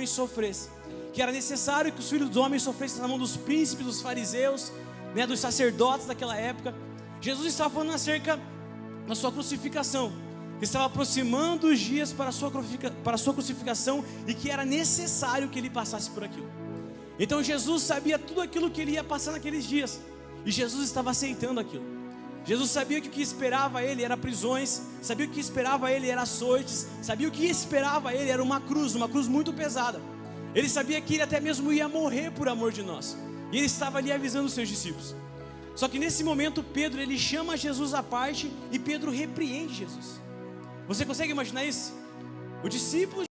sofresse, que era necessário que os filhos do homem sofressem na mão dos príncipes, dos fariseus, né, dos sacerdotes daquela época. Jesus estava falando acerca da sua crucificação, que estava aproximando os dias para a sua crucificação, e que era necessário que ele passasse por aquilo. Então Jesus sabia tudo aquilo que ele ia passar naqueles dias, e Jesus estava aceitando aquilo. Jesus sabia que o que esperava ele era prisões, sabia que o que esperava ele era açoites, sabia o que esperava ele era uma cruz muito pesada. Ele sabia que ele até mesmo ia morrer por amor de nós, e ele estava ali avisando os seus discípulos. Só que nesse momento Pedro, ele chama Jesus à parte, e Pedro repreende Jesus. Você consegue imaginar isso? O discípulo,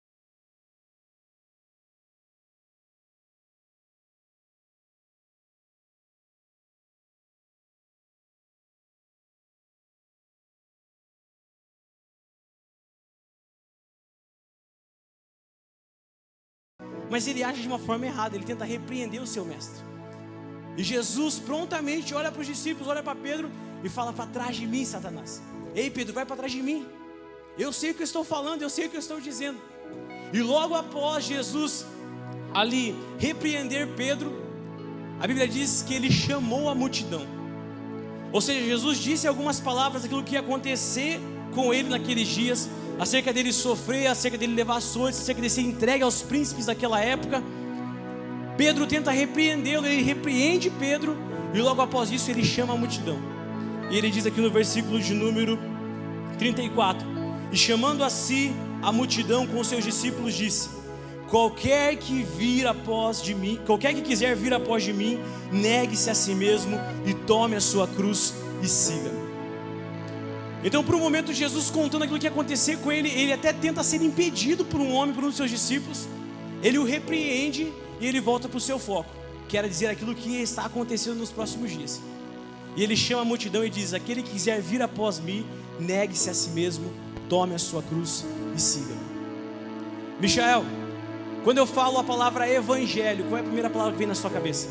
mas ele age de uma forma errada, ele tenta repreender o seu mestre. E Jesus prontamente olha para os discípulos, olha para Pedro e fala: para trás de mim, Satanás. Ei Pedro, vai para trás de mim. Eu sei o que eu estou falando, eu sei o que eu estou dizendo. E logo após Jesus ali repreender Pedro, a Bíblia diz que ele chamou a multidão. Ou seja, Jesus disse algumas palavras daquilo que ia acontecer com ele naqueles dias, acerca dele sofrer, acerca dele levar açoites, acerca de ser entregue aos príncipes daquela época. Pedro tenta repreendê-lo, ele repreende Pedro, e logo após isso ele chama a multidão. E ele diz aqui no versículo de número 34: e chamando a si a multidão com os seus discípulos, disse: qualquer que quiser vir após de mim, negue-se a si mesmo e tome a sua cruz e siga-me. Então, por um momento, Jesus contando aquilo que ia acontecer com ele, ele até tenta ser impedido por um homem, por um dos seus discípulos. Ele o repreende e ele volta para o seu foco, que era dizer aquilo que ia estar acontecendo nos próximos dias. E ele chama a multidão e diz: aquele que quiser vir após mim, negue-se a si mesmo, tome a sua cruz e siga-me. Michael, quando eu falo a palavra evangelho, qual é a primeira palavra que vem na sua cabeça?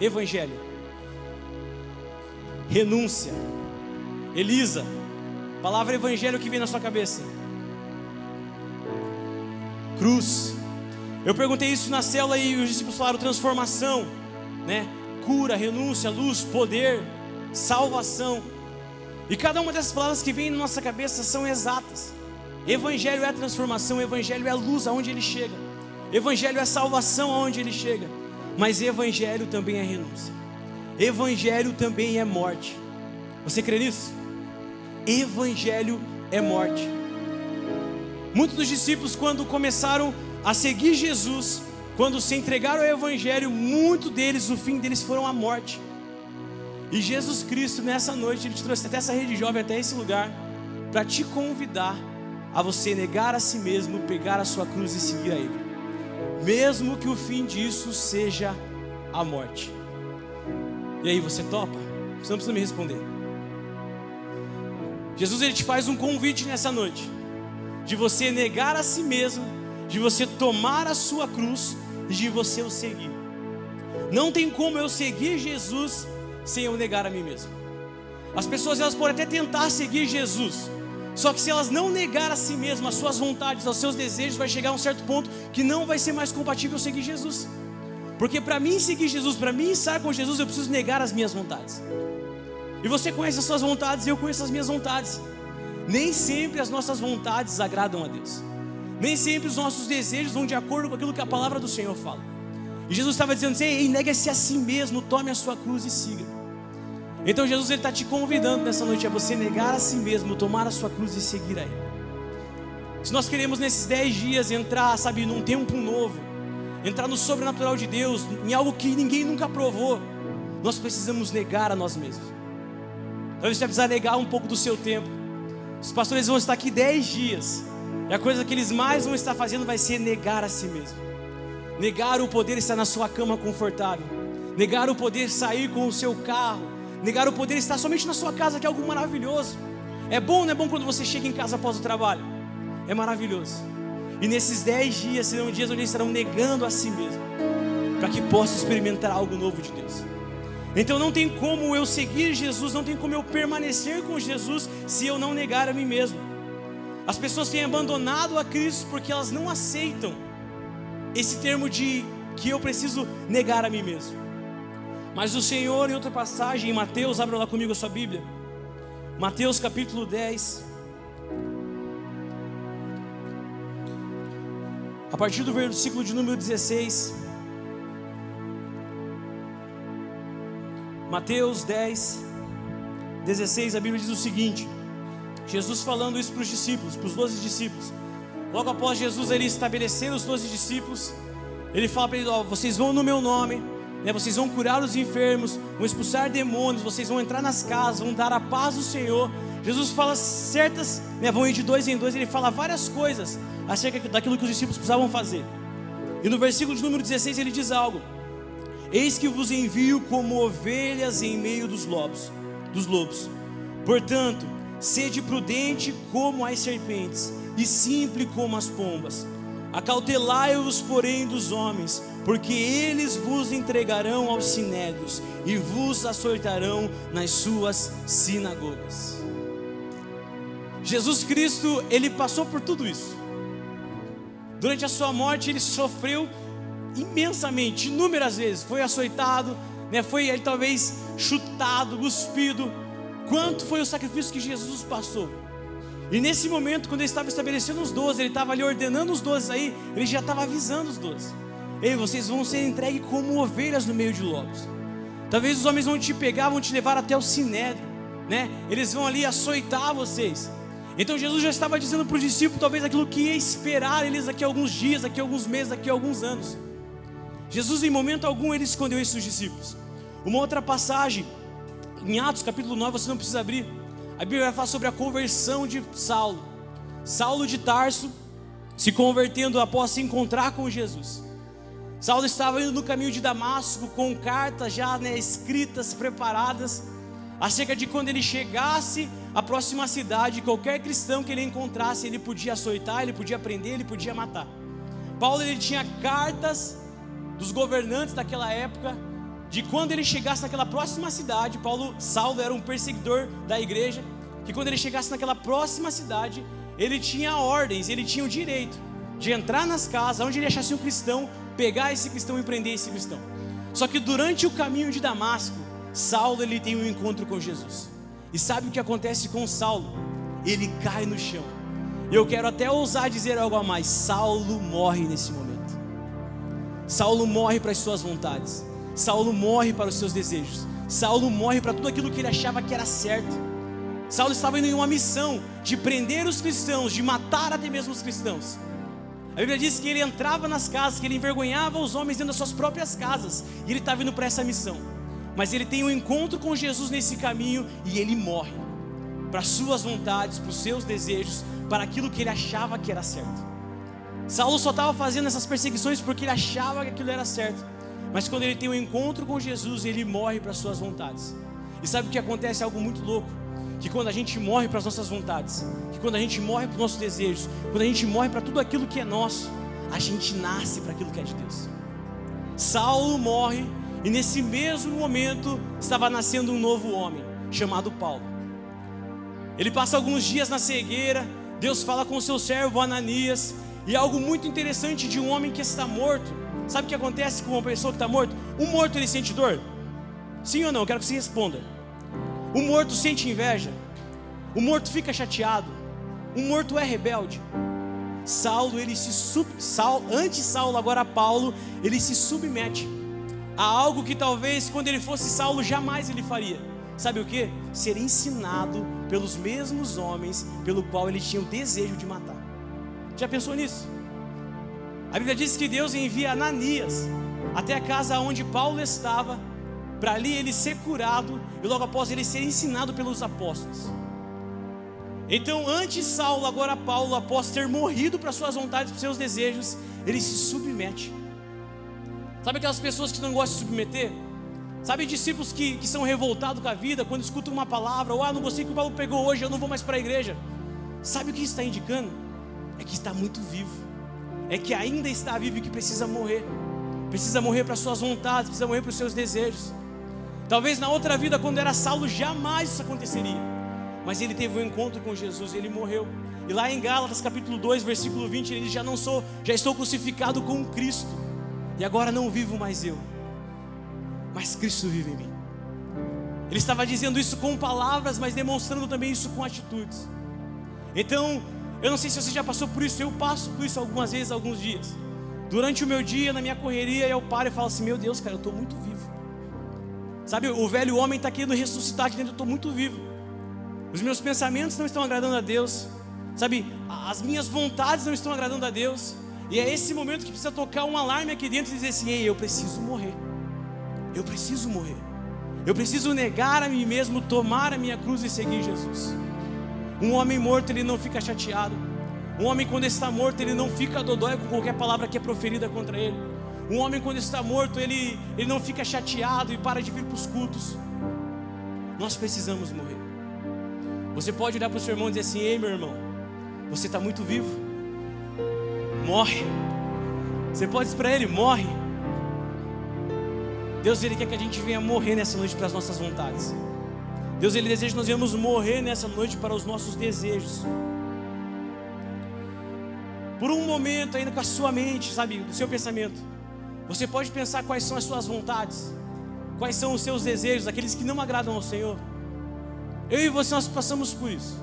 Evangelho. Renúncia. Elisa, palavra evangelho que vem na sua cabeça? Cruz. Eu perguntei isso na célula e os discípulos falaram transformação, né? Cura, renúncia, luz, poder, salvação. E cada uma dessas palavras que vem na nossa cabeça são exatas. Evangelho é transformação, evangelho é luz aonde ele chega, evangelho é salvação aonde ele chega. Mas evangelho também é renúncia, evangelho também é morte. Você crê nisso? Evangelho é morte. Muitos dos discípulos, quando começaram a seguir Jesus, quando se entregaram ao evangelho, muitos deles, o fim deles foram a morte. E Jesus Cristo nessa noite, Ele te trouxe até essa rede jovem, até esse lugar, para te convidar a você negar a si mesmo, pegar a sua cruz e seguir a Ele, mesmo que o fim disso seja a morte. E aí, você topa? Você não precisa me responder. Jesus, Ele te faz um convite nessa noite, de você negar a si mesmo, de você tomar a sua cruz e de você o seguir. Não tem como eu seguir Jesus sem eu negar a mim mesmo. As pessoas, elas podem até tentar seguir Jesus, só que se elas não negar a si mesmas, as suas vontades, os seus desejos, vai chegar a um certo ponto que não vai ser mais compatível seguir Jesus. Porque para mim seguir Jesus, para mim estar com Jesus, eu preciso negar as minhas vontades. E você conhece as suas vontades e eu conheço as minhas vontades. Nem sempre as nossas vontades agradam a Deus, nem sempre os nossos desejos vão de acordo com aquilo que a palavra do Senhor fala. E Jesus estava dizendo assim: ei, negue-se a si mesmo, tome a sua cruz e siga. Então Jesus, Ele está te convidando nessa noite a você negar a si mesmo, tomar a sua cruz e seguir a Ele. Se nós queremos nesses 10 dias entrar, sabe, num tempo novo, entrar no sobrenatural de Deus, em algo que ninguém nunca provou, nós precisamos negar a nós mesmos. Então você vai precisar negar um pouco do seu tempo. Os pastores vão estar aqui 10 dias, e a coisa que eles mais vão estar fazendo vai ser negar a si mesmo. Negar o poder estar na sua cama confortável, negar o poder sair com o seu carro, negar o poder estar somente na sua casa, que é algo maravilhoso. É bom, não é bom quando você chega em casa após o trabalho? É maravilhoso. E nesses 10 dias serão dias onde eles estarão negando a si mesmo, para que possa experimentar algo novo de Deus. Então não tem como eu seguir Jesus, não tem como eu permanecer com Jesus se eu não negar a mim mesmo. As pessoas têm abandonado a Cristo porque elas não aceitam esse termo de que eu preciso negar a mim mesmo. Mas o Senhor, em outra passagem, em Mateus, abra lá comigo a sua Bíblia, Mateus capítulo 10, a partir do versículo de número 16, Mateus 10, 16, a Bíblia diz o seguinte, Jesus falando isso para os discípulos, para os 12 discípulos, logo após Jesus ele estabelecer os 12 discípulos, ele fala para eles, vocês vão no meu nome, né, vocês vão curar os enfermos, vão expulsar demônios, vocês vão entrar nas casas, vão dar a paz do Senhor. Jesus fala certas, né, vão ir de 2 em 2, ele fala várias coisas acerca daquilo que os discípulos precisavam fazer. E no versículo de número 16 ele diz algo: eis que vos envio como ovelhas em meio dos lobos. Portanto, sede prudente como as serpentes e simples como as pombas. Acautelai-vos, porém, dos homens, porque eles vos entregarão aos sinédrios e vos açoitarão nas suas sinagogas. Jesus Cristo, ele passou por tudo isso. Durante a sua morte, ele sofreu imensamente, inúmeras vezes. Foi açoitado, né? Foi ele talvez chutado, cuspido. Quanto foi o sacrifício que Jesus passou? E nesse momento, quando ele estava estabelecendo os 12, ele estava ali ordenando os 12 aí, ele já estava avisando os 12: ei, vocês vão ser entregues como ovelhas no meio de lobos. Talvez os homens vão te pegar, vão te levar até o sinédrio, né? Eles vão ali açoitar vocês. Então Jesus já estava dizendo para os discípulos talvez aquilo que ia esperar eles daqui a alguns dias, daqui a alguns meses, daqui a alguns anos. Jesus em momento algum ele escondeu esses discípulos. Uma outra passagem em Atos capítulo 9, você não precisa abrir, a Bíblia vai falar sobre a conversão de Saulo. Saulo de Tarso se convertendo após se encontrar com Jesus. Saulo estava indo no caminho de Damasco com cartas já, né, escritas, preparadas, acerca de quando ele chegasse à próxima cidade, qualquer cristão que ele encontrasse, ele podia açoitar, ele podia prender, ele podia matar. Paulo ele tinha cartas dos governantes daquela época, de quando ele chegasse naquela próxima cidade. Saulo era um perseguidor da igreja, que quando ele chegasse naquela próxima cidade, ele tinha ordens, ele tinha o direito de entrar nas casas, onde ele achasse um cristão, pegar esse cristão e prender esse cristão. Só que durante o caminho de Damasco, Saulo ele tem um encontro com Jesus. E sabe o que acontece com Saulo? Ele cai no chão. Eu quero até ousar dizer algo a mais: Saulo morre nesse momento. Saulo morre para as suas vontades. Saulo morre para os seus desejos. Saulo morre para tudo aquilo que ele achava que era certo. Saulo estava indo em uma missão de prender os cristãos, de matar até mesmo os cristãos. A Bíblia diz que ele entrava nas casas, que ele envergonhava os homens dentro das suas próprias casas, e ele estava indo para essa missão. Mas ele tem um encontro com Jesus nesse caminho e ele morre para as suas vontades, para os seus desejos, para aquilo que ele achava que era certo. Saulo só estava fazendo essas perseguições porque ele achava que aquilo era certo. Mas quando ele tem um encontro com Jesus, ele morre para as suas vontades. E sabe o que acontece? Algo muito louco: que quando a gente morre para as nossas vontades, que quando a gente morre para os nossos desejos, quando a gente morre para tudo aquilo que é nosso, a gente nasce para aquilo que é de Deus. Saulo morre, e nesse mesmo momento estava nascendo um novo homem, chamado Paulo. Ele passa alguns dias na cegueira. Deus fala com o seu servo Ananias, e algo muito interessante de um homem que está morto. Sabe o que acontece com uma pessoa que está morta? Um morto ele sente dor? Sim ou não? Eu quero que você responda. O morto sente inveja? O morto fica chateado? O morto é rebelde? Saulo, antes Saulo, agora Paulo, ele se submete a algo que talvez quando ele fosse Saulo jamais ele faria. Sabe o que? Ser ensinado pelos mesmos homens pelo qual ele tinha o desejo de matar. Já pensou nisso? A Bíblia diz que Deus envia Ananias até a casa onde Paulo estava, para ali ele ser curado e logo após ele ser ensinado pelos apóstolos. Então antes Saulo, agora Paulo, após ter morrido para suas vontades, para seus desejos, ele se submete. Sabe aquelas pessoas que não gostam de se submeter? Sabe discípulos que são revoltados com a vida quando escutam uma palavra, ou não gostei que o Paulo pegou hoje, eu não vou mais para a igreja. Sabe o que isso está indicando? É que está muito vivo. É que ainda está vivo e que precisa morrer. Precisa morrer para suas vontades, precisa morrer para os seus desejos. Talvez na outra vida, quando era Saulo, jamais isso aconteceria. Mas ele teve um encontro com Jesus e ele morreu. E lá em Gálatas capítulo 2, versículo 20, ele diz: já estou crucificado com Cristo, e agora não vivo mais eu, mas Cristo vive em mim. Ele estava dizendo isso com palavras, mas demonstrando também isso com atitudes. Então, eu não sei se você já passou por isso, eu passo por isso algumas vezes, alguns dias. Durante o meu dia, na minha correria, eu paro e falo assim: meu Deus, cara, eu estou muito vivo. Sabe, o velho homem está querendo ressuscitar de dentro, eu estou muito vivo. Os meus pensamentos não estão agradando a Deus. Sabe, as minhas vontades não estão agradando a Deus. E é esse momento que precisa tocar um alarme aqui dentro e dizer assim: ei, eu preciso morrer. Eu preciso morrer. Eu preciso negar a mim mesmo, tomar a minha cruz e seguir Jesus. Um homem morto, ele não fica chateado. Um homem, quando está morto, ele não fica dodói com qualquer palavra que é proferida contra ele. Um homem, quando está morto, ele não fica chateado e para de vir para os cultos. Nós precisamos morrer. Você pode olhar para o seu irmão e dizer assim: ei, meu irmão, você está muito vivo, morre. Você pode dizer para ele: morre. Deus, Ele quer que a gente venha morrer nessa noite para as nossas vontades. Deus, Ele deseja que nós venhamos morrer nessa noite para os nossos desejos. Por um momento, ainda com a sua mente, sabe, o seu pensamento, você pode pensar quais são as suas vontades, quais são os seus desejos, aqueles que não agradam ao Senhor. Eu e você, nós passamos por isso.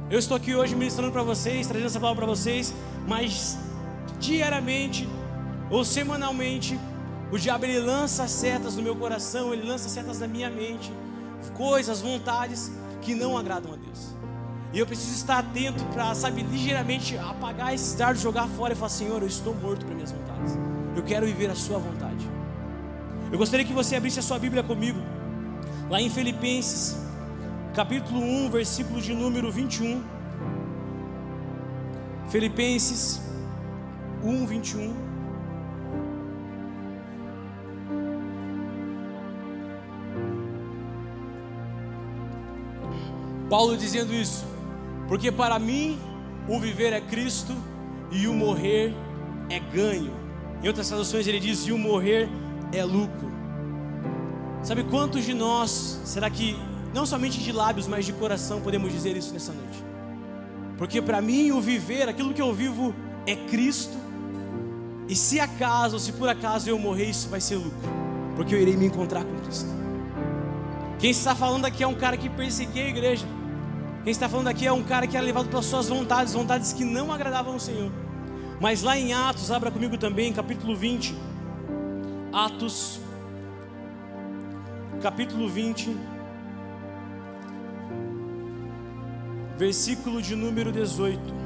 Eu estou aqui hoje ministrando para vocês, trazendo essa palavra para vocês, mas diariamente ou semanalmente, o diabo, ele lança setas no meu coração, ele lança setas na minha mente, coisas, vontades que não agradam a Deus. E eu preciso estar atento para, sabe, ligeiramente apagar esses dardos, jogar fora e falar: Senhor, eu estou morto para minhas vontades. Eu quero viver a sua vontade. Eu gostaria que você abrisse a sua Bíblia comigo, lá em Filipenses, capítulo 1, versículo de número 21. Filipenses 1, 21. Paulo dizendo isso: porque para mim o viver é Cristo e o morrer é ganho. Em outras traduções ele diz: e o morrer é lucro. Sabe quantos de nós, será que não somente de lábios, mas de coração podemos dizer isso nessa noite? Porque para mim o viver, aquilo que eu vivo é Cristo, e se acaso, se por acaso eu morrer, isso vai ser lucro, porque eu irei me encontrar com Cristo. Quem está falando aqui é um cara que perseguia a igreja. Quem está falando aqui é um cara que era levado pelas suas vontades, vontades que não agradavam ao Senhor. Mas lá em Atos, abra comigo também, capítulo 20. Atos, capítulo 20, versículo de número 18.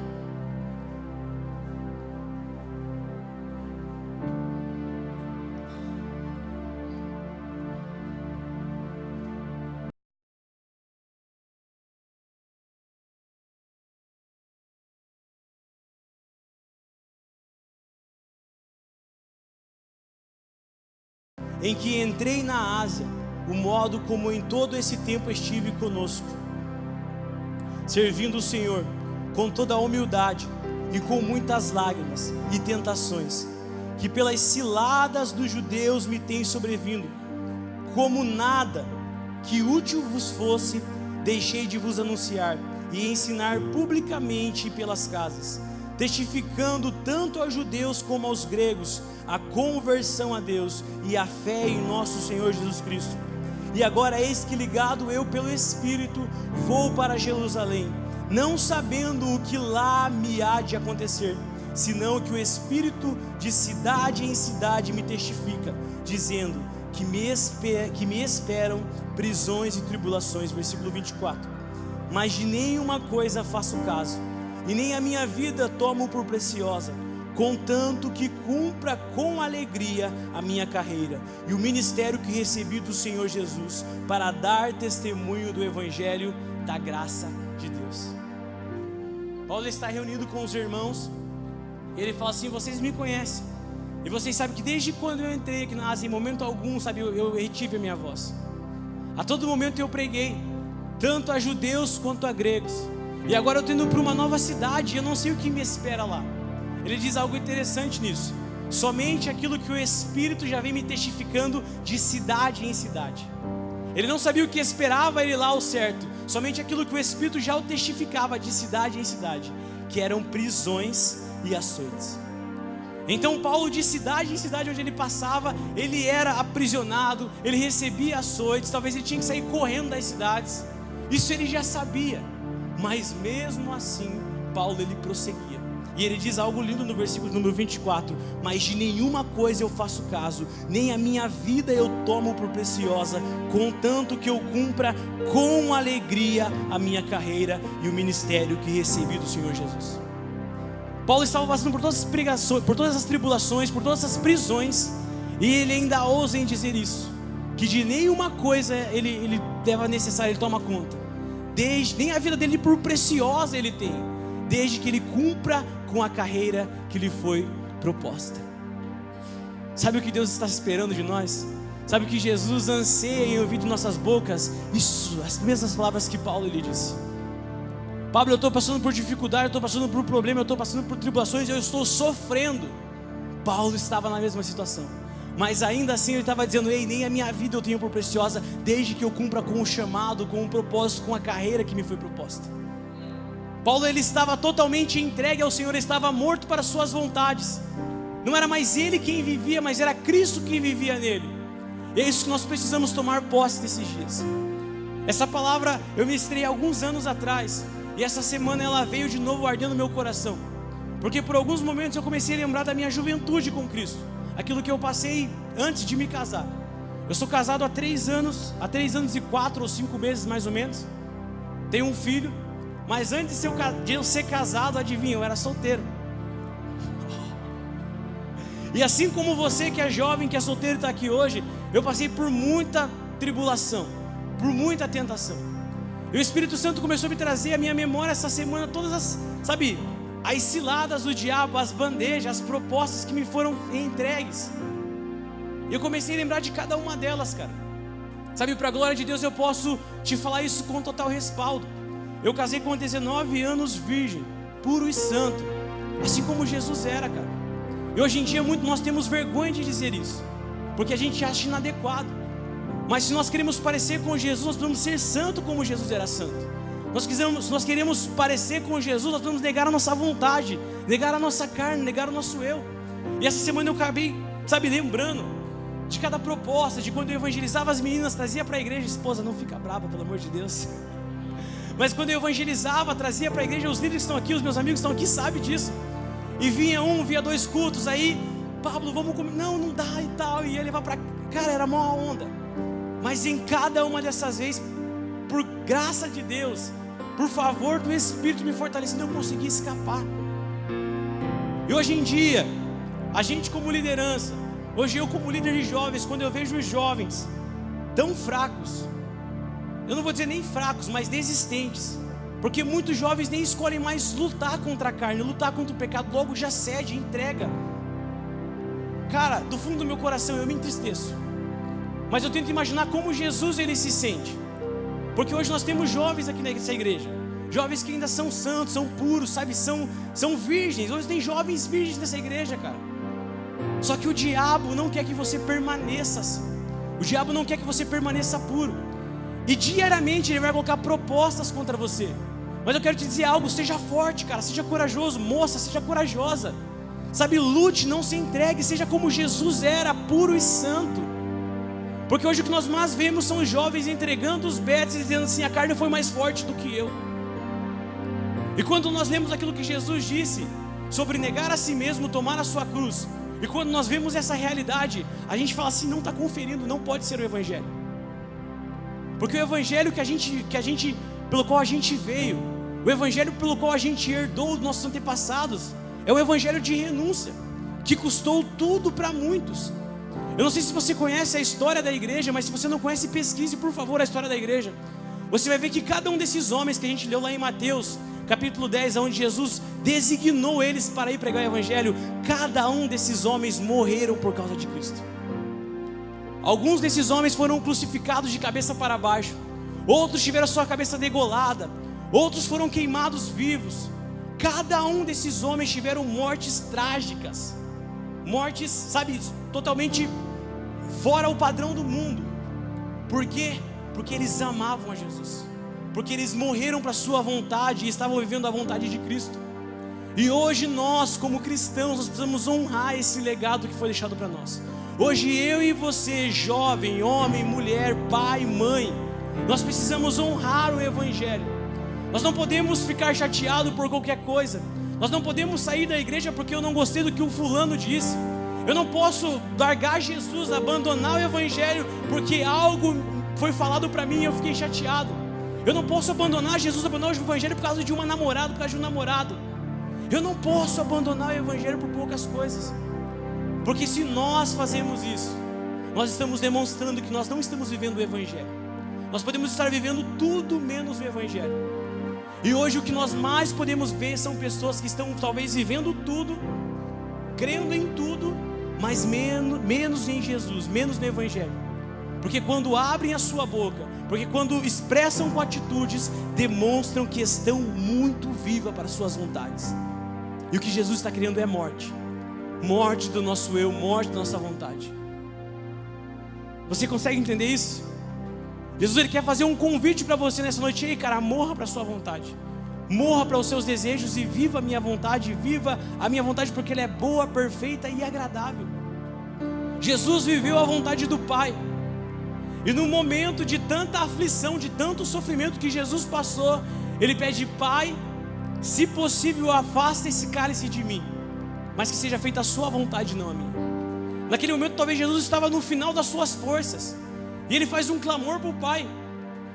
Em que entrei na Ásia, o modo como em todo esse tempo estive conosco, servindo o Senhor com toda a humildade e com muitas lágrimas e tentações, que pelas ciladas dos judeus me têm sobrevindo. Como nada que útil vos fosse, deixei de vos anunciar e ensinar publicamente pelas casas, testificando tanto aos judeus como aos gregos a conversão a Deus e a fé em nosso Senhor Jesus Cristo. E agora eis que, ligado eu pelo Espírito, vou para Jerusalém, não sabendo o que lá me há de acontecer, senão que o Espírito de cidade em cidade me testifica, dizendo que me esperam prisões e tribulações. Versículo 24. Mas de nenhuma coisa faço caso, e nem a minha vida tomo por preciosa, contanto que cumpra com alegria a minha carreira e o ministério que recebi do Senhor Jesus, para dar testemunho do Evangelho da graça de Deus. Paulo está reunido com os irmãos, ele fala assim: vocês me conhecem, e vocês sabem que desde quando eu entrei aqui na Ásia, em momento algum, sabe, eu retive a minha voz. A todo momento eu preguei, tanto a judeus quanto a gregos. E agora eu estou indo para uma nova cidade, e eu não sei o que me espera lá. Ele diz algo interessante nisso: somente aquilo que o Espírito já vem me testificando de cidade em cidade. Ele não sabia o que esperava ele lá ao certo, somente aquilo que o Espírito já o testificava de cidade em cidade, que eram prisões e açoites. Então Paulo, de cidade em cidade onde ele passava, ele era aprisionado, ele recebia açoites, talvez ele tinha que sair correndo das cidades. Isso ele já sabia, mas mesmo assim Paulo ele prosseguia. E ele diz algo lindo no versículo número 24: mas de nenhuma coisa eu faço caso, nem a minha vida eu tomo por preciosa, contanto que eu cumpra com alegria a minha carreira e o ministério que recebi do Senhor Jesus. Paulo estava passando por todas as pregações, por todas as tribulações, por todas as prisões, e ele ainda ousa em dizer isso, que de nenhuma coisa ele leva necessário, ele toma conta, nem a vida dele por preciosa ele tem, desde que ele cumpra com a carreira que lhe foi proposta. Sabe o que Deus está esperando de nós? Sabe o que Jesus anseia em ouvir de nossas bocas? Isso, as mesmas palavras que Paulo lhe disse. Pablo, eu estou passando por dificuldade, eu estou passando por problema, eu estou passando por tribulações, eu estou sofrendo. Paulo estava na mesma situação, mas ainda assim ele estava dizendo: ei, nem a minha vida eu tenho por preciosa, desde que eu cumpra com o chamado, com o propósito, com a carreira que me foi proposta. Paulo ele estava totalmente entregue ao Senhor, ele estava morto para as suas vontades. Não era mais ele quem vivia, mas era Cristo quem vivia nele. E é isso que nós precisamos tomar posse desses dias. Essa palavra eu ministrei alguns anos atrás, e essa semana ela veio de novo ardendo no meu coração, porque por alguns momentos eu comecei a lembrar da minha juventude com Cristo, aquilo que eu passei antes de me casar. Eu sou casado há 3 anos e 4 ou 5 meses mais ou menos. Tenho um filho, mas antes de eu ser casado, adivinha, eu era solteiro. E assim como você que é jovem, que é solteiro e está aqui hoje, eu passei por muita tribulação, por muita tentação. E o Espírito Santo começou a me trazer à minha memória essa semana todas as ciladas do diabo, as bandejas, as propostas que me foram entregues. E eu comecei a lembrar de cada uma delas, cara. Sabe, para a glória de Deus eu posso te falar isso com total respaldo. Eu casei com 19 anos virgem, puro e santo, assim como Jesus era, cara. E hoje em dia nós temos vergonha de dizer isso, porque a gente acha inadequado. Mas se nós queremos parecer com Jesus, nós precisamos ser santo como Jesus era santo. Nós queremos parecer com Jesus, nós precisamos negar a nossa vontade, negar a nossa carne, negar o nosso eu. E essa semana eu acabei, lembrando de cada proposta, de quando eu evangelizava as meninas, trazia para a igreja. Esposa, não fica brava, pelo amor de Deus. Mas quando eu evangelizava, trazia para a igreja, os líderes que estão aqui, os meus amigos que estão aqui sabem disso. E via 2 cultos, aí, Pablo, vamos comer, não dá e tal, e ia levar para, cara, era mó onda. Mas em cada uma dessas vezes, por graça de Deus, por favor do Espírito me fortalecendo, eu consegui escapar. E hoje em dia, a gente como liderança, hoje eu como líder de jovens, quando eu vejo os jovens tão fracos, eu não vou dizer nem fracos, mas desistentes, porque muitos jovens nem escolhem mais lutar contra a carne, lutar contra o pecado, logo já cede, entrega. Cara, do fundo do meu coração eu me entristeço, mas eu tento imaginar como Jesus ele se sente, porque hoje nós temos jovens aqui nessa igreja, jovens que ainda são santos, são puros, sabe, são virgens. Hoje tem jovens virgens nessa igreja, cara. Só que o diabo não quer que você permaneça assim. O diabo não quer que você permaneça puro, e diariamente ele vai colocar propostas contra você. Mas eu quero te dizer algo: seja forte, cara, seja corajoso, moça, seja corajosa, sabe, lute, não se entregue, seja como Jesus era, puro e santo. Porque hoje o que nós mais vemos são os jovens entregando os betes e dizendo assim: a carne foi mais forte do que eu. E quando nós lemos aquilo que Jesus disse sobre negar a si mesmo, tomar a sua cruz, e quando nós vemos essa realidade, a gente fala assim: não está conferindo, não pode ser o evangelho. Porque o evangelho pelo qual a gente veio, o evangelho pelo qual a gente herdou dos nossos antepassados, é o evangelho de renúncia, que custou tudo para muitos. Eu não sei se você conhece a história da igreja, mas se você não conhece, pesquise por favor a história da igreja. Você vai ver que cada um desses homens que a gente leu lá em Mateus capítulo 10, onde Jesus designou eles para ir pregar o evangelho, cada um desses homens morreram por causa de Cristo. Alguns desses homens foram crucificados de cabeça para baixo, outros tiveram sua cabeça degolada, outros foram queimados vivos. Cada um desses homens tiveram mortes trágicas, mortes, sabe, totalmente fora o padrão do mundo. Por quê? Porque eles amavam a Jesus, porque eles morreram para a sua vontade e estavam vivendo a vontade de Cristo. E hoje nós, como cristãos, nós precisamos honrar esse legado que foi deixado para nós. Hoje eu e você, jovem, homem, mulher, pai, mãe, nós precisamos honrar o Evangelho. Nós não podemos ficar chateados por qualquer coisa. Nós não podemos sair da igreja porque eu não gostei do que o fulano disse. Eu não posso largar Jesus, abandonar o Evangelho porque algo foi falado para mim e eu fiquei chateado. Eu não posso abandonar Jesus, abandonar o Evangelho por causa de uma namorada, por causa de um namorado. Eu não posso abandonar o Evangelho por poucas coisas. Porque se nós fazemos isso, nós estamos demonstrando que nós não estamos vivendo o Evangelho. Nós podemos estar vivendo tudo menos o Evangelho. E hoje o que nós mais podemos ver são pessoas que estão talvez vivendo tudo, crendo em tudo, mas menos em Jesus, menos no Evangelho. Porque quando abrem a sua boca, porque quando expressam com atitudes, demonstram que estão muito vivas para suas vontades. E o que Jesus está querendo é morte. Morte do nosso eu, morte da nossa vontade. Você consegue entender isso? Jesus, ele quer fazer um convite para você nessa noite. Ei, cara, morra para a sua vontade. Morra para os seus desejos e viva a minha vontade. Viva a minha vontade porque ela é boa, perfeita e agradável. Jesus viveu a vontade do Pai. E no momento de tanta aflição, de tanto sofrimento que Jesus passou, ele pede: Pai, se possível, afasta esse cálice de mim, mas que seja feita a sua vontade, não a minha. Naquele momento talvez Jesus estava no final das suas forças, e ele faz um clamor para o Pai: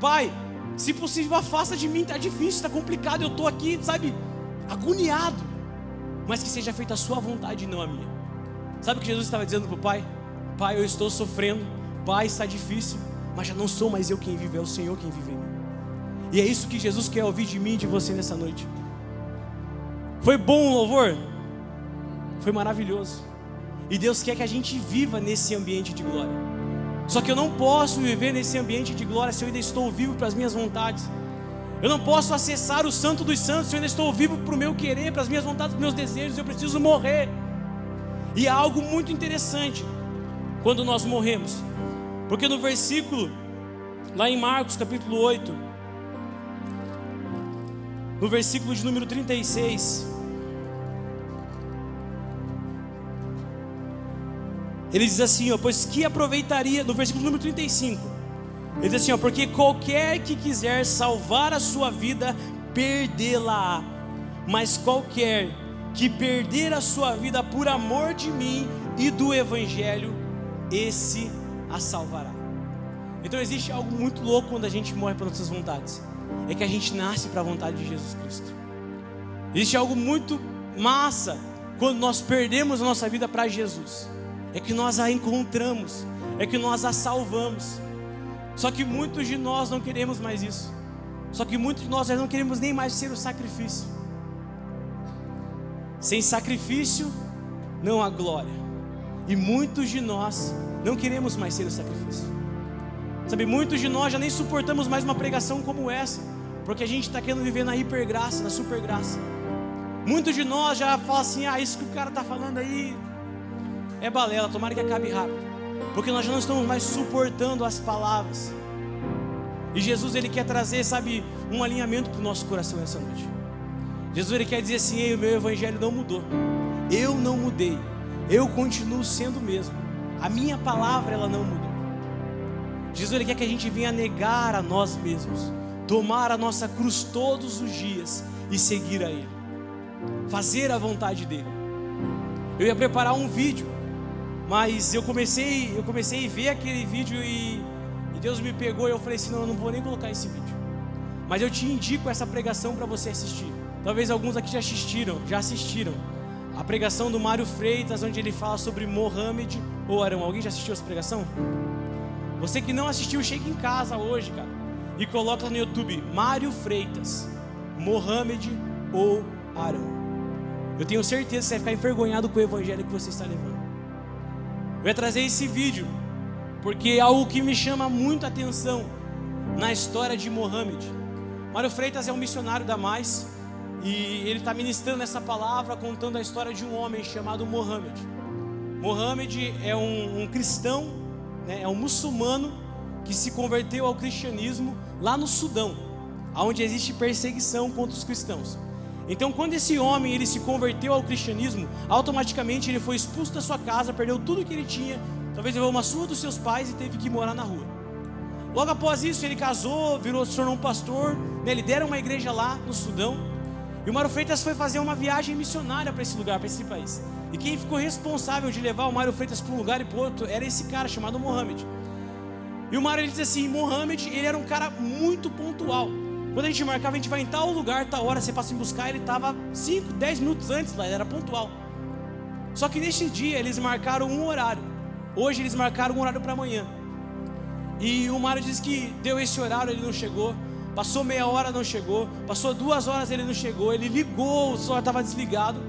Pai, se possível, afasta de mim, está difícil, está complicado, eu estou aqui, sabe, agoniado, mas que seja feita a sua vontade, não a minha. Sabe o que Jesus estava dizendo para o Pai? Pai, eu estou sofrendo, Pai, está difícil, mas já não sou mais eu quem vive, é o Senhor quem vive em mim. E é isso que Jesus quer ouvir de mim e de você nessa noite. Foi bom o louvor? Foi maravilhoso. E Deus quer que a gente viva nesse ambiente de glória. Só que eu não posso viver nesse ambiente de glória se eu ainda estou vivo para as minhas vontades. Eu não posso acessar o Santo dos Santos se eu ainda estou vivo para o meu querer, para as minhas vontades, para os meus desejos. Eu preciso morrer. E há algo muito interessante quando nós morremos. Porque no versículo, lá em Marcos capítulo 8, no versículo de número 36, ele diz assim, ó, pois que aproveitaria, no versículo número 35, ele diz assim, ó, porque qualquer que quiser salvar a sua vida, perdê-la-á, mas qualquer que perder a sua vida por amor de mim e do Evangelho, esse a salvará. Então existe algo muito louco quando a gente morre para nossas vontades, é que a gente nasce para a vontade de Jesus Cristo. Existe algo muito massa quando nós perdemos a nossa vida para Jesus, é que nós a encontramos, é que nós a salvamos. Só que muitos de nós não queremos mais isso. Só que muitos de nós já não queremos nem mais ser o sacrifício. Sem sacrifício não há glória. E muitos de nós não queremos mais ser o sacrifício. Sabe, muitos de nós já nem suportamos mais uma pregação como essa, porque a gente está querendo viver na hipergraça, na supergraça. Muitos de nós já falam assim, isso que o cara está falando aí é balela, tomara que acabe rápido, porque nós já não estamos mais suportando as palavras. E Jesus, ele quer trazer, sabe, um alinhamento para o nosso coração nessa noite. Jesus, ele quer dizer assim, ei, o meu evangelho não mudou, eu não mudei, eu continuo sendo o mesmo, a minha palavra ela não mudou. Jesus, ele quer que a gente venha negar a nós mesmos, tomar a nossa cruz todos os dias e seguir a Ele, fazer a vontade dEle. Eu ia preparar um vídeo, mas eu comecei a ver aquele vídeo e Deus me pegou e eu falei assim, não, eu não vou nem colocar esse vídeo. Mas eu te indico essa pregação para você assistir. Talvez alguns aqui já assistiram a pregação do Mário Freitas, onde ele fala sobre Mohamed ou Arão. Alguém já assistiu essa pregação? Você que não assistiu, chega em casa hoje, cara, e coloca no YouTube Mário Freitas, Mohamed ou Arão. Eu tenho certeza que você vai ficar envergonhado com o evangelho que você está levando. Eu ia trazer esse vídeo porque é algo que me chama muito a atenção na história de Mohamed. Mário Freitas é um missionário da Mais e ele está ministrando essa palavra, contando a história de um homem chamado Mohamed. Mohamed é um cristão, né, é um muçulmano que se converteu ao cristianismo lá no Sudão. onde existe perseguição contra os cristãos. Então, quando esse homem ele se converteu ao cristianismo, automaticamente ele foi expulso da sua casa, perdeu tudo que ele tinha, talvez levou uma surra dos seus pais e teve que morar na rua. Logo após isso, ele casou, se tornou um pastor, né? Lidera uma igreja lá no Sudão. E o Mário Freitas foi fazer uma viagem missionária para esse lugar, para esse país. E quem ficou responsável de levar o Mário Freitas para um lugar e para o outro era esse cara chamado Mohamed. E o Mário, ele diz assim, Mohamed, ele era um cara muito pontual. Quando a gente marcava, a gente vai em tal lugar, tal hora, você passa em buscar, ele estava 5, 10 minutos antes lá, ele era pontual. Só que neste dia eles marcaram um horário. Hoje eles marcaram um horário para amanhã. E o Mário diz que deu esse horário, ele não chegou. Passou meia hora, não chegou. Passou 2 horas, ele não chegou. Ele ligou, o celular estava desligado.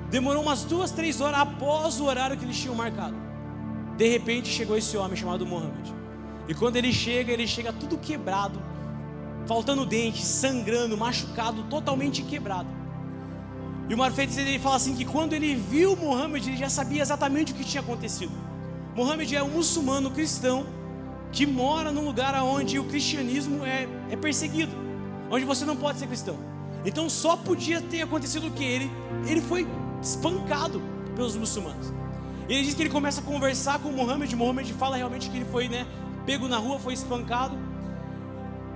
Demorou umas 2, 3 horas após o horário que eles tinham marcado. De repente chegou esse homem chamado Mohamed. E quando ele chega tudo quebrado, faltando dente, sangrando, machucado, totalmente quebrado. E o Mário Freitas, ele fala assim que quando ele viu Mohamed, ele já sabia exatamente o que tinha acontecido. Mohamed é um muçulmano cristão que mora num lugar onde o cristianismo é perseguido, onde você não pode ser cristão. Então só podia ter acontecido o que? Ele foi espancado pelos muçulmanos. Ele diz que ele começa a conversar com o Mohamed fala realmente que ele foi, pego na rua, foi espancado.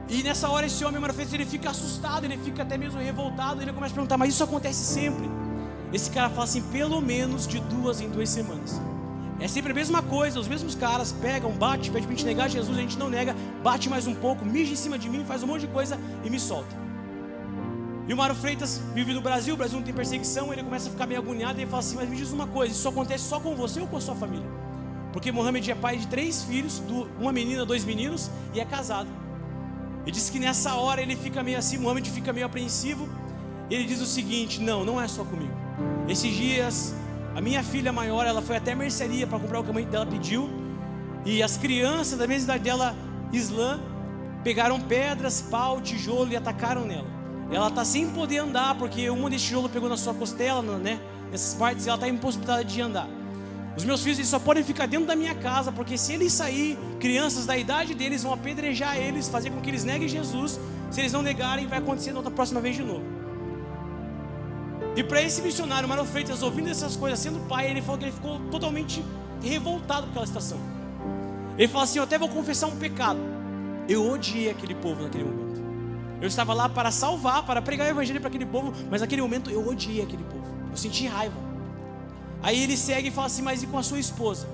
E nessa hora esse homem, Mário Freitas, ele fica assustado, ele fica até mesmo revoltado. Ele começa a perguntar, mas isso acontece sempre? Esse cara fala assim, pelo menos de 2 em 2 semanas. É sempre a mesma coisa, os mesmos caras pegam, bate, pede pra gente negar Jesus, a gente não nega, bate mais um pouco, mija em cima de mim, faz um monte de coisa e me solta. E o Mário Freitas vive no Brasil, o Brasil não tem perseguição, ele começa a ficar meio agoniado e ele fala assim, mas me diz uma coisa, isso acontece só com você ou com a sua família? Porque Mohamed é pai de 3 filhos, uma menina, 2 meninos, e é casado. E diz que nessa hora ele fica meio assim, Mohamed fica meio apreensivo. Ele diz o seguinte, não é só comigo. Esses dias, a minha filha maior, ela foi até a mercearia para comprar o que a mãe dela pediu. E as crianças da mesma idade dela, Islã, pegaram pedras, pau, tijolo e atacaram nela. Ela está sem poder andar, porque uma desse tijolo pegou na sua costela, nessas partes, e ela está impossibilitada de andar. Os meus filhos, eles só podem ficar dentro da minha casa, porque se eles saírem, crianças da idade deles vão apedrejar eles, fazer com que eles neguem Jesus. Se eles não negarem, vai acontecer na próxima vez de novo. E para esse missionário, Mário Freitas, ouvindo essas coisas, sendo pai, ele falou que ele ficou totalmente revoltado com aquela situação. Ele falou assim, eu até vou confessar um pecado. Eu odiei aquele povo naquele momento. Eu estava lá para salvar, para pregar o evangelho para aquele povo, mas naquele momento eu odiei aquele povo. Eu senti raiva. Aí ele segue e fala assim, mas e com a sua esposa?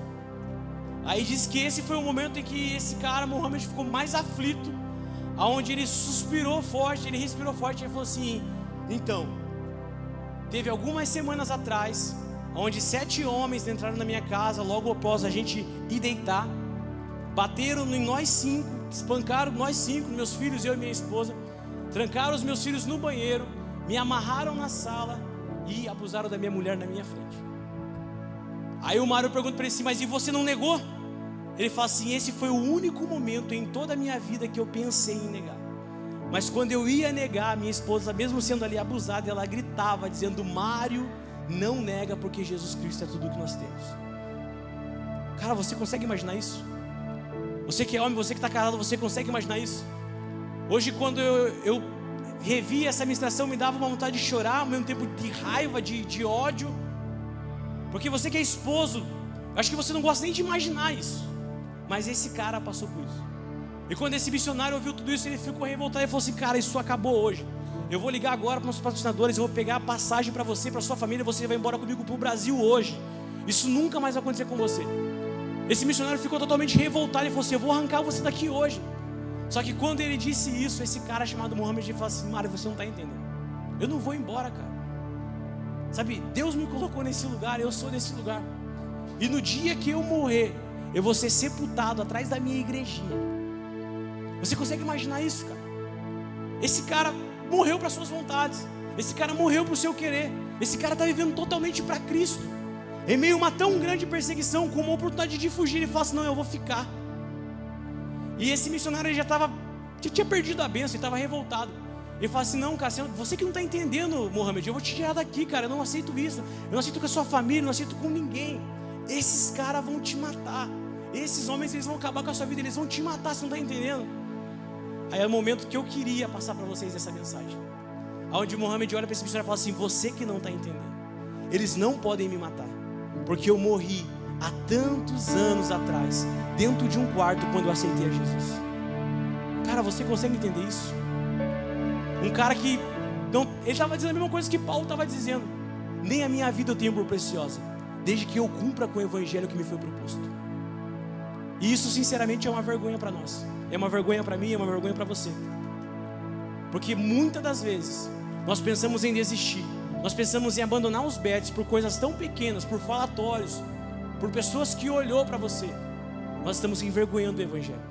Aí diz que esse foi o momento em que esse cara, Mohamed, ficou mais aflito, aonde ele suspirou forte, ele respirou forte, ele falou assim, então, teve algumas semanas atrás, onde 7 homens entraram na minha casa, logo após a gente ir deitar, bateram em nós 5, espancaram nós 5, meus filhos, eu e minha esposa, trancaram os meus filhos no banheiro, me amarraram na sala e abusaram da minha mulher na minha frente. Aí o Mário pergunta para ele assim, mas e você não negou? Ele fala assim, esse foi o único momento em toda a minha vida que eu pensei em negar. Mas quando eu ia negar, minha esposa, mesmo sendo ali abusada, ela gritava dizendo, Mário, não nega porque Jesus Cristo é tudo o que nós temos. Cara, você consegue imaginar isso? Você que é homem, você que está casado, você consegue imaginar isso? Hoje quando eu revi essa ministração, me dava uma vontade de chorar, ao mesmo tempo de raiva, de ódio. Porque você que é esposo, acho que você não gosta nem de imaginar isso. Mas esse cara passou por isso. E quando esse missionário ouviu tudo isso, ele ficou revoltado e falou assim, cara, isso acabou hoje. Eu vou ligar agora para os nossos patrocinadores, eu vou pegar a passagem para você, para sua família, você vai embora comigo para o Brasil hoje. Isso nunca mais vai acontecer com você. Esse missionário ficou totalmente revoltado e falou assim, eu vou arrancar você daqui hoje. Só que quando ele disse isso, esse cara chamado Mohamed falou assim, Mário, você não está entendendo. Eu não vou embora, cara. Sabe, Deus me colocou nesse lugar, eu sou desse lugar. E no dia que eu morrer, eu vou ser sepultado atrás da minha igrejinha. Você consegue imaginar isso, cara? Esse cara morreu para suas vontades. Esse cara morreu para o seu querer. Esse cara está vivendo totalmente para Cristo. Em meio a uma tão grande perseguição, com uma oportunidade de fugir, ele fala assim, não, eu vou ficar. E esse missionário já tinha perdido a bênção, ele estava revoltado. Ele fala assim, não, cara, você que não está entendendo, Mohamed, eu vou te tirar daqui, cara, eu não aceito isso. Eu não aceito com a sua família, eu não aceito com ninguém. Esses caras vão te matar. Esses homens, eles vão acabar com a sua vida, eles vão te matar, você não está entendendo. Aí é o momento que eu queria passar para vocês essa mensagem, onde Mohammed olha para esse missionário e fala assim: você que não está entendendo, eles não podem me matar, porque eu morri há tantos anos atrás, dentro de um quarto, quando eu aceitei a Jesus. Cara, você consegue entender isso? Um cara que não, ele estava dizendo a mesma coisa que Paulo estava dizendo: nem a minha vida eu tenho por preciosa, desde que eu cumpra com o evangelho que me foi proposto. E isso sinceramente é uma vergonha para nós, é uma vergonha para mim, é uma vergonha para você, porque muitas das vezes nós pensamos em desistir, nós pensamos em abandonar os bets por coisas tão pequenas, por falatórios, por pessoas que olhou para você. Nós estamos envergonhando o evangelho.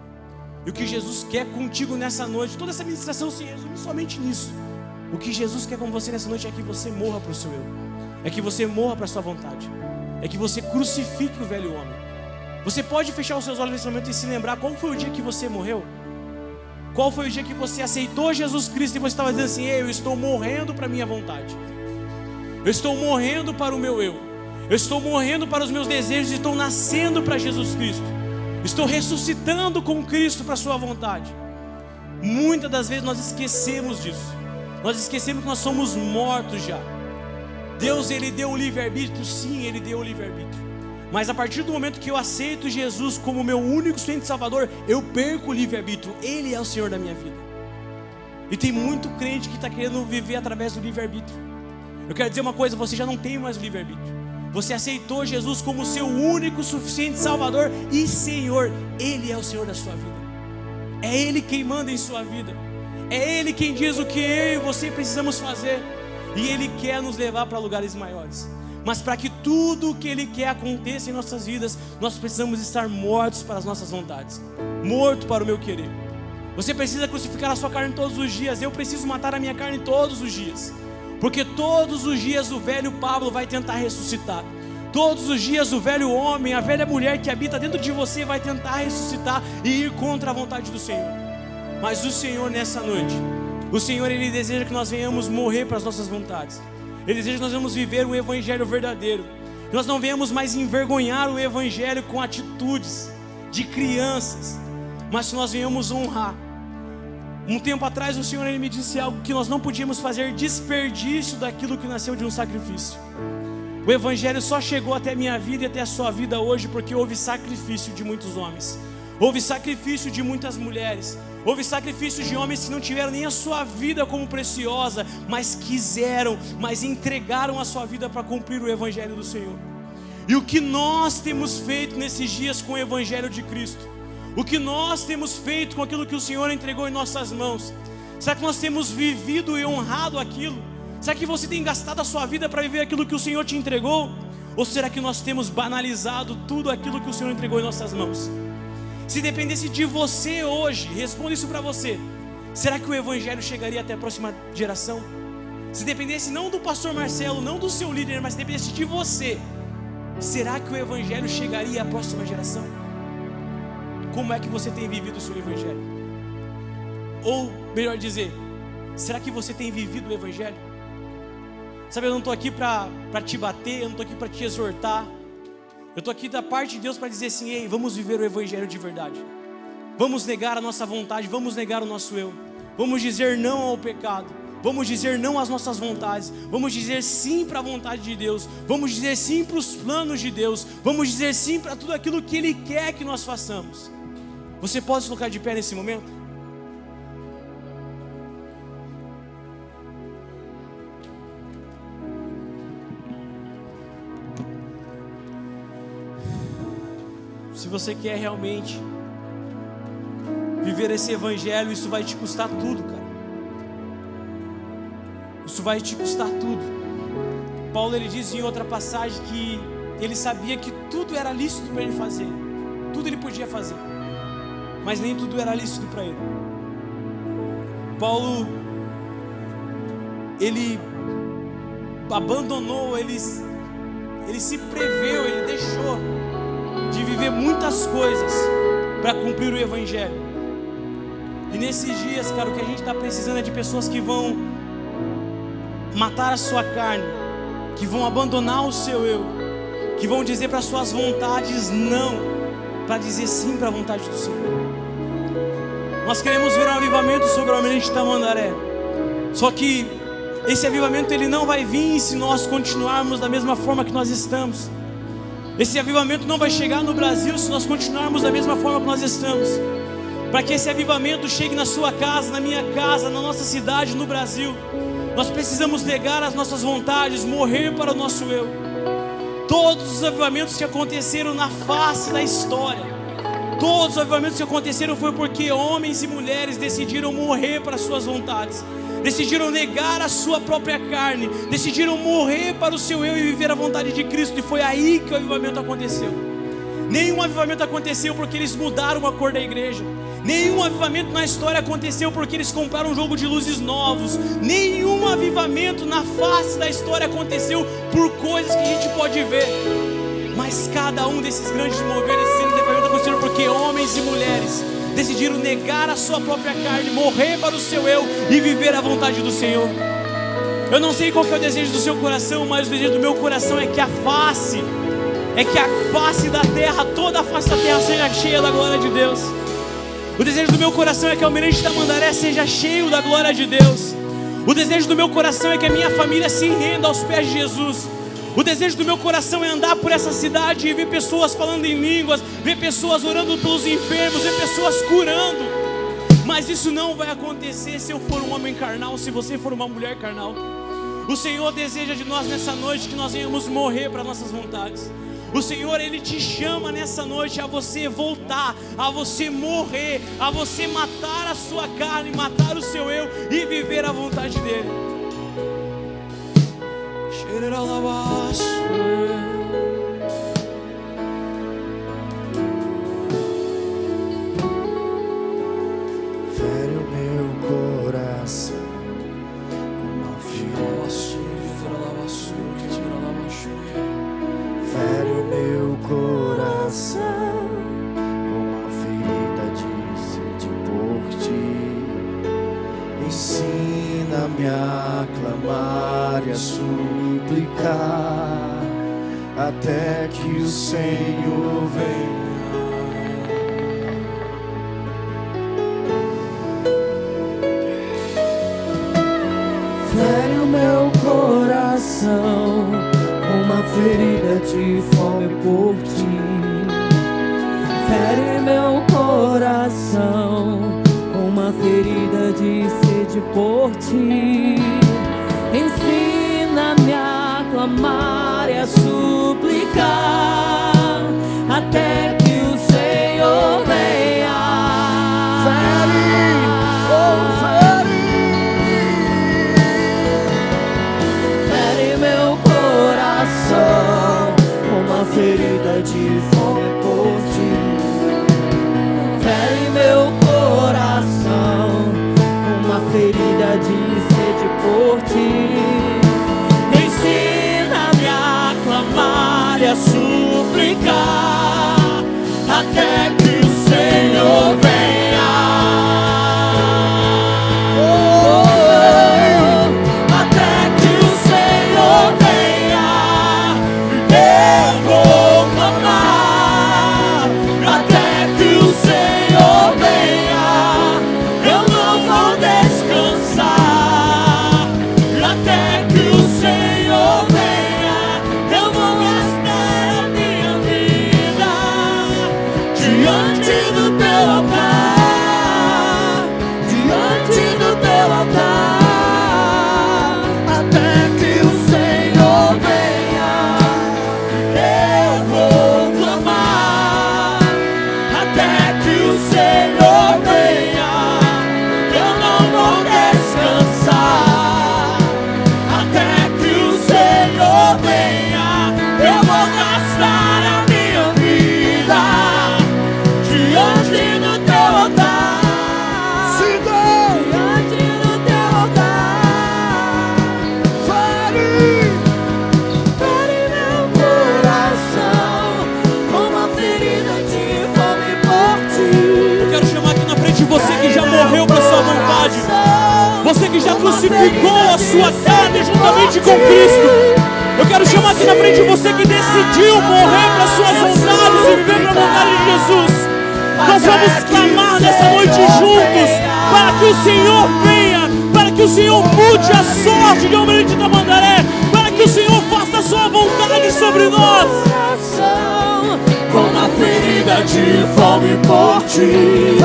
E o que Jesus quer contigo nessa noite, toda essa ministração se resume somente nisso. O que Jesus quer com você nessa noite é que você morra para o seu eu, é que você morra para a sua vontade, é que você crucifique o velho homem. Você pode fechar os seus olhos nesse momento e se lembrar qual foi o dia que você morreu? Qual foi o dia que você aceitou Jesus Cristo e você estava dizendo assim: ei, eu estou morrendo para a minha vontade, eu estou morrendo para o meu eu estou morrendo para os meus desejos e estou nascendo para Jesus Cristo, estou ressuscitando com Cristo para a sua vontade. Muitas das vezes nós esquecemos disso, nós esquecemos que nós somos mortos já. Deus, Ele deu o livre-arbítrio, sim, Ele deu o livre-arbítrio, mas a partir do momento que eu aceito Jesus como meu único Senhor e Salvador, eu perco o livre-arbítrio. Ele é o Senhor da minha vida. E tem muito crente que está querendo viver através do livre-arbítrio. Eu quero dizer uma coisa: você já não tem mais o livre-arbítrio. Você aceitou Jesus como seu único, suficiente Salvador e Senhor. Ele é o Senhor da sua vida, é Ele quem manda em sua vida, é Ele quem diz o que eu e você precisamos fazer. E Ele quer nos levar para lugares maiores. Mas para que tudo o que Ele quer aconteça em nossas vidas, nós precisamos estar mortos para as nossas vontades, morto para o meu querer. Você precisa crucificar a sua carne todos os dias. Eu preciso matar a minha carne todos os dias, porque todos os dias o velho Pablo vai tentar ressuscitar. Todos os dias o velho homem, a velha mulher que habita dentro de você vai tentar ressuscitar e ir contra a vontade do Senhor. Mas o Senhor, nessa noite, o Senhor, Ele deseja que nós venhamos morrer para as nossas vontades. Ele deseja que nós venhamos viver um evangelho verdadeiro, que nós não venhamos mais envergonhar o evangelho com atitudes de crianças, mas que nós venhamos honrar. Um tempo atrás o Senhor, Ele me disse algo: que nós não podíamos fazer desperdício daquilo que nasceu de um sacrifício. O evangelho só chegou até a minha vida e até a sua vida hoje porque houve sacrifício de muitos homens, houve sacrifício de muitas mulheres, houve sacrifício de homens que não tiveram nem a sua vida como preciosa, mas quiseram, mas entregaram a sua vida para cumprir o evangelho do Senhor. E o que nós temos feito nesses dias com o evangelho de Cristo? O que nós temos feito com aquilo que o Senhor entregou em nossas mãos? Será que nós temos vivido e honrado aquilo? Será que você tem gastado a sua vida para viver aquilo que o Senhor te entregou? Ou será que nós temos banalizado tudo aquilo que o Senhor entregou em nossas mãos? Se dependesse de você hoje, responda isso para você: será que o evangelho chegaria até a próxima geração? Se dependesse não do pastor Marcelo, não do seu líder, mas se dependesse de você, será que o evangelho chegaria à próxima geração? Como é que você tem vivido o seu evangelho? Ou melhor dizer, será que você tem vivido o evangelho? Sabe, eu não estou aqui para te bater, eu não estou aqui para te exortar. Eu estou aqui da parte de Deus para dizer assim: ei, vamos viver o evangelho de verdade. Vamos negar a nossa vontade, vamos negar o nosso eu. Vamos dizer não ao pecado, vamos dizer não às nossas vontades, vamos dizer sim para a vontade de Deus, vamos dizer sim para os planos de Deus, vamos dizer sim para tudo aquilo que Ele quer que nós façamos. Você pode se colocar de pé nesse momento? Se você quer realmente viver esse evangelho, isso vai te custar tudo, cara. Isso vai te custar tudo. Paulo, ele diz em outra passagem que ele sabia que tudo era lícito para ele fazer, tudo ele podia fazer, mas nem tudo era lícito para ele. Paulo, ele abandonou, ele se preveu, ele deixou de viver muitas coisas para cumprir o evangelho. E nesses dias, cara, o que a gente está precisando é de pessoas que vão matar a sua carne, que vão abandonar o seu eu, que vão dizer para suas vontades não, para dizer sim para a vontade do Senhor. Nós queremos ver um avivamento sobre o Almirante Tamandaré. Só que esse avivamento ele não vai vir se nós continuarmos da mesma forma que nós estamos. Esse avivamento não vai chegar no Brasil se nós continuarmos da mesma forma que nós estamos. Para que esse avivamento chegue na sua casa, na minha casa, na nossa cidade, no Brasil, nós precisamos negar as nossas vontades, morrer para o nosso eu. Todos os avivamentos que aconteceram na face da história, todos os avivamentos que aconteceram foi porque homens e mulheres decidiram morrer para as suas vontades, decidiram negar a sua própria carne, decidiram morrer para o seu eu e viver a vontade de Cristo. E foi aí que o avivamento aconteceu. Nenhum avivamento aconteceu porque eles mudaram a cor da igreja. Nenhum avivamento na história aconteceu porque eles compraram um jogo de luzes novos. Nenhum avivamento na face da história aconteceu por coisas que a gente pode ver. Mas cada um desses grandes moveres, esses grandes avivamentos aconteceram porque homens e mulheres decidiram negar a sua própria carne, morrer para o seu eu e viver a vontade do Senhor. Eu não sei qual que é o desejo do seu coração, mas o desejo do meu coração é que a face da terra, toda a face da terra seja cheia da glória de Deus. O desejo do meu coração é que o Almirante Tamandaré seja cheio da glória de Deus. O desejo do meu coração é que a minha família se renda aos pés de Jesus. O desejo do meu coração é andar por essa cidade e ver pessoas falando em línguas, ver pessoas orando pelos enfermos, ver pessoas curando. Mas isso não vai acontecer se eu for um homem carnal, se você for uma mulher carnal. O Senhor deseja de nós nessa noite que nós venhamos morrer para nossas vontades. O Senhor, Ele te chama nessa noite a você voltar, a você morrer, a você matar a sua carne, matar o seu eu e viver a vontade dEle. Fere o meu coração como uma ferida. Fere o meu coração como uma ferida de sede por ti. Ensina-me a clamar e a suplicar até que o Senhor venha. Fere o meu coração com uma ferida de fome por ti. Fere meu coração com uma ferida de sede por ti. Ensina-me a clamar e a suplicar até que o Senhor venha. Fere, oh fere. Fere meu coração com uma ferida de fome por ti. Fere meu coração com uma ferida de sede por ti. Ensina-me a clamar e a suplicar até que o Senhor venha. Até que o Senhor venha, eu vou clamar. Até que o Senhor venha, eu não vou descansar. Até que o Senhor venha, eu vou gastar a minha vida diante do teu altar, diante do teu altar. Até que o Senhor venha, eu vou clamar. Até que o Senhor venha, eu não vou descansar. Até que o Senhor venha, eu vou gastar a minha vida diante do teu altar. Diante do teu altar. Fere meu coração com uma ferida de fome por ti. Eu quero chamar aqui na frente você que já morreu para sua vontade, você que já crucificou a sua carne juntamente com Cristo. Eu quero chamar aqui na frente você que decidiu morrer para suas vontades e viver para a vontade de Jesus. Nós vamos clamar nessa noite juntos. o Senhor venha, para que o Senhor mude a sorte de Almirante Tamandaré, para que o Senhor faça a sua vontade sobre nós. Com a ferida de fome por ti,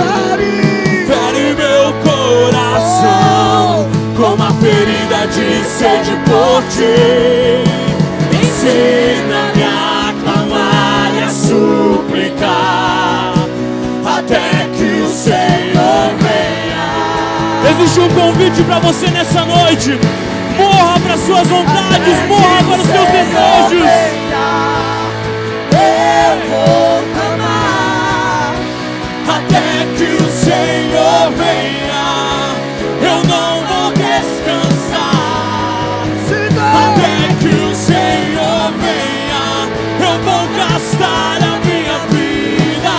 fere meu coração. Com a ferida de sede por ti, ensina-me a clamar e a suplicar, até que o Senhor venha. Existe um convite para você nessa noite. Morra para suas vontades, morra para os seus desejos. Eu vou clamar, até que o Senhor venha. Eu não vou descansar, até que o Senhor venha. Eu vou gastar a minha vida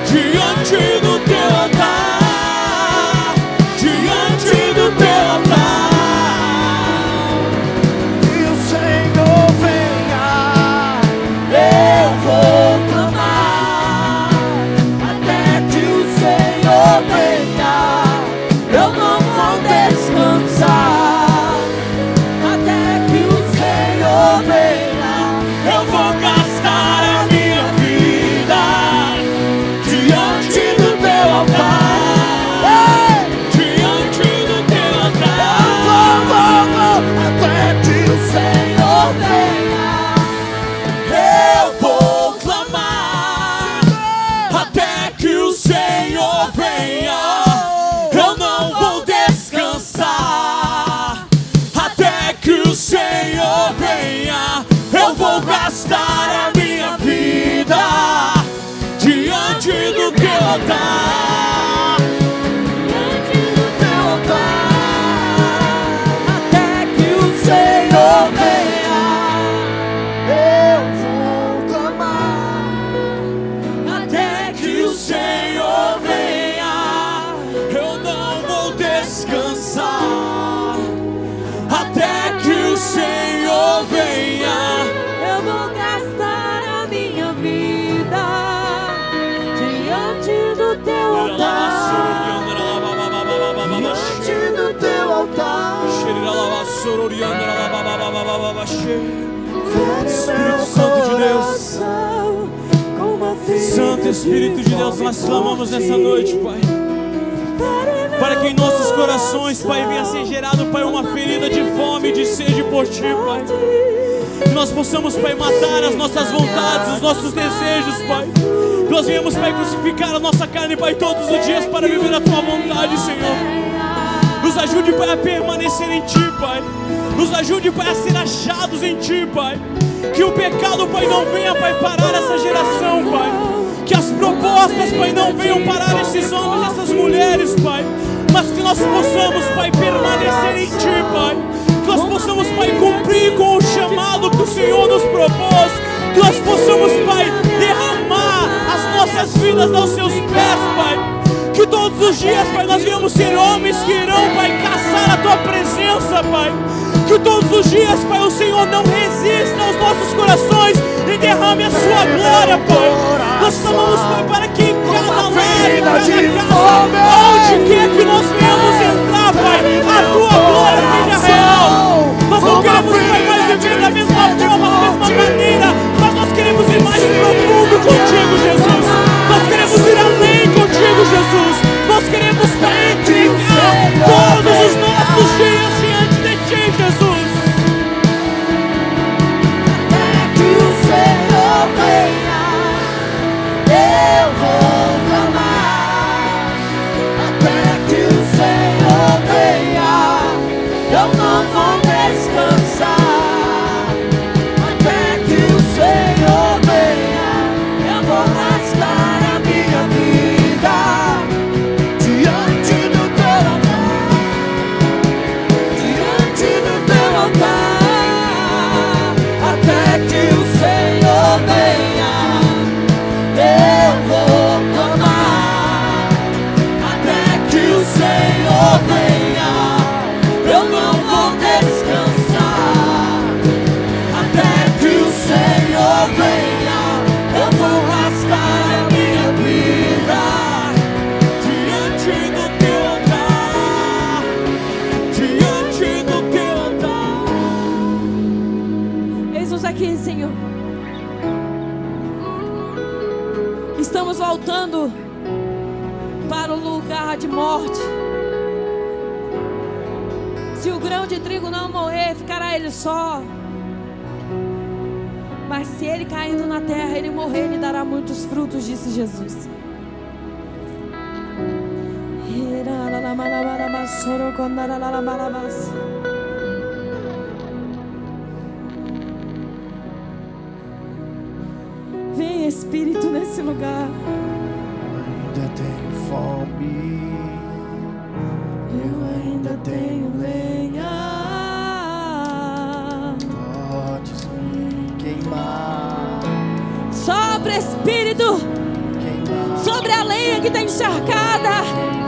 diante do teu altar, diante do teu altar. Que o Senhor venha. Eu vou clamar, até que o Senhor venha. Eu não vou descansar, até que o Senhor venha. Eu vou gastar a minha vida diante do teu altar, diante do teu altar. Até que o Senhor venha. Eu vou clamar, até que o Senhor venha. Eu não vou descansar, até que o Senhor venha. Eu vou gastar a minha vida diante do teu altar, diante do teu altar. Até que o Senhor venha. Eu vou clamar, até que o Senhor venha. Eu não vou descansar, até que o Senhor venha. Eu vou gastar a minha vida diante do teu altar, Diante do teu altar. Espírito Santo de Deus, Santo Espírito de Deus, nós clamamos nessa noite, Pai, para que em nossos corações, Pai, venha ser gerado, Pai, uma ferida de fome e de sede por Ti, Pai. Que nós possamos, Pai, matar as nossas vontades, os nossos desejos, Pai. Que nós venhamos, Pai, crucificar a nossa carne, Pai, todos os dias para viver a Tua vontade, Senhor. Nos ajude, Pai, a permanecer em Ti, Pai. Nos ajude, Pai, a ser achados em Ti, Pai. Que o pecado, Pai, não venha, Pai, parar essa geração, Pai. Que as propostas, Pai, não venham parar esses homens, essas mulheres, Pai. Mas que nós possamos, Pai, permanecer em Ti, Pai. Que nós possamos, Pai, cumprir com o chamado que o Senhor nos propôs. Que nós possamos, Pai, derramar as nossas vidas aos Seus pés, Pai. Que todos os dias, Pai, nós venhamos ser homens que irão, Pai, caçar a Tua presença, Pai. Que todos os dias, Pai, o Senhor não resista aos nossos corações e derrame a Sua glória, Pai. Nós clamamos, Pai, para que em cada lar, em cada casa, onde quer que nós venhamos entrar, Pai, a Tua glória seja real. Nós não queremos, Pai, mais viver da mesma forma, da mesma maneira, mas nós queremos ir mais profundo contigo, Jesus. Nós queremos ir além contigo, Jesus. Nós queremos, Pai, entregar todos os nossos dias diante de Ti, Jesus. Até que o Senhor venha. Estamos voltando para o lugar de morte. Se o grão de trigo não morrer, ficará ele só. Mas se ele caindo na terra, ele morrer, ele dará muitos frutos, disse Jesus. Vem, Espírito, nesse lugar. Ainda tenho fome, Eu ainda tenho lenha. podes me queimar, Sopra, Espírito, queimar. sobre a lenha que está encharcada.